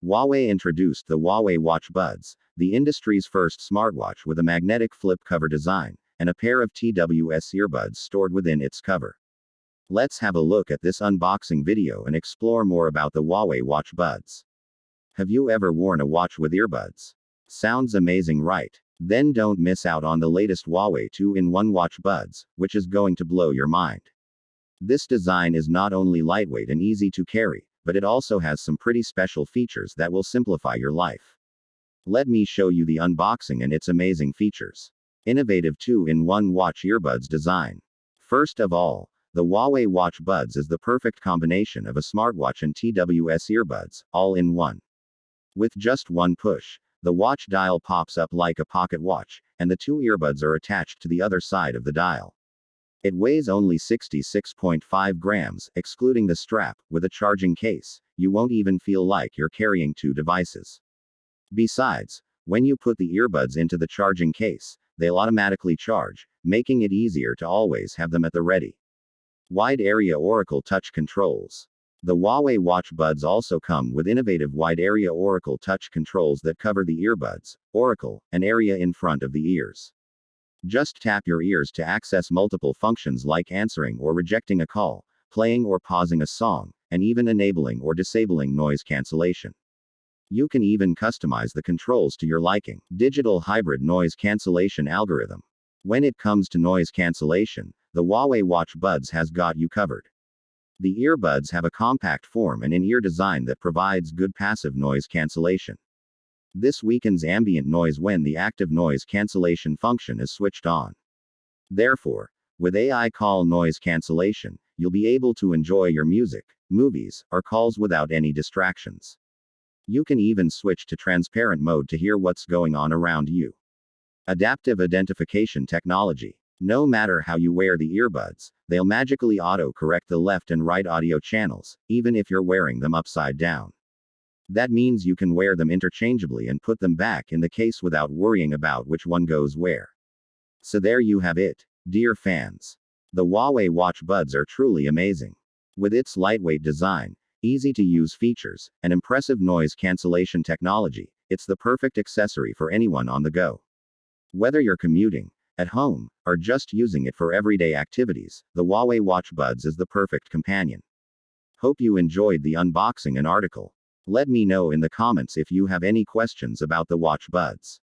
Huawei introduced the Huawei Watch Buds, the industry's first smartwatch with a magnetic flip cover design, and a pair of TWS earbuds stored within its cover. Let's have a look at this unboxing video and explore more about the Huawei Watch Buds. Have you ever worn a watch with earbuds? Sounds amazing, right? Then don't miss out on the latest Huawei 2-in-1 watch buds, which is going to blow your mind. This design is not only lightweight and easy to carry, but it also has some pretty special features that will simplify your life. Let me show you the unboxing and its amazing features. Innovative 2-in-1 watch earbuds design. First of all, the Huawei Watch Buds is the perfect combination of a smartwatch and TWS earbuds, all in one. With just one push, the watch dial pops up like a pocket watch, and the two earbuds are attached to the other side of the dial. It weighs only 66.5 grams, excluding the strap. With a charging case, you won't even feel like you're carrying two devices. Besides, when you put the earbuds into the charging case, they'll automatically charge, making it easier to always have them at the ready. Wide area Oracle touch controls. The Huawei Watch Buds also come with innovative wide area Oracle touch controls that cover the earbuds, Oracle, and area in front of the ears. Just tap your ears to access multiple functions like answering or rejecting a call, playing or pausing a song, and even enabling or disabling noise cancellation. You can even customize the controls to your liking. Digital hybrid noise cancellation algorithm. When it comes to noise cancellation, the Huawei Watch Buds has got you covered. The earbuds have a compact form and in-ear design that provides good passive noise cancellation. This weakens ambient noise when the active noise cancellation function is switched on. Therefore, with AI call noise cancellation, you'll be able to enjoy your music, movies, or calls without any distractions. You can even switch to transparent mode to hear what's going on around you. Adaptive identification technology. No matter how you wear the earbuds, they'll magically auto-correct the left and right audio channels, even if you're wearing them upside down. That means you can wear them interchangeably and put them back in the case without worrying about which one goes where. So there you have it, dear fans. The Huawei Watch Buds are truly amazing. With its lightweight design, easy-to-use features, and impressive noise cancellation technology, it's the perfect accessory for anyone on the go. Whether you're commuting, at home, or just using it for everyday activities, the Huawei Watch Buds is the perfect companion. Hope you enjoyed the unboxing and article. Let me know in the comments if you have any questions about the Watch Buds.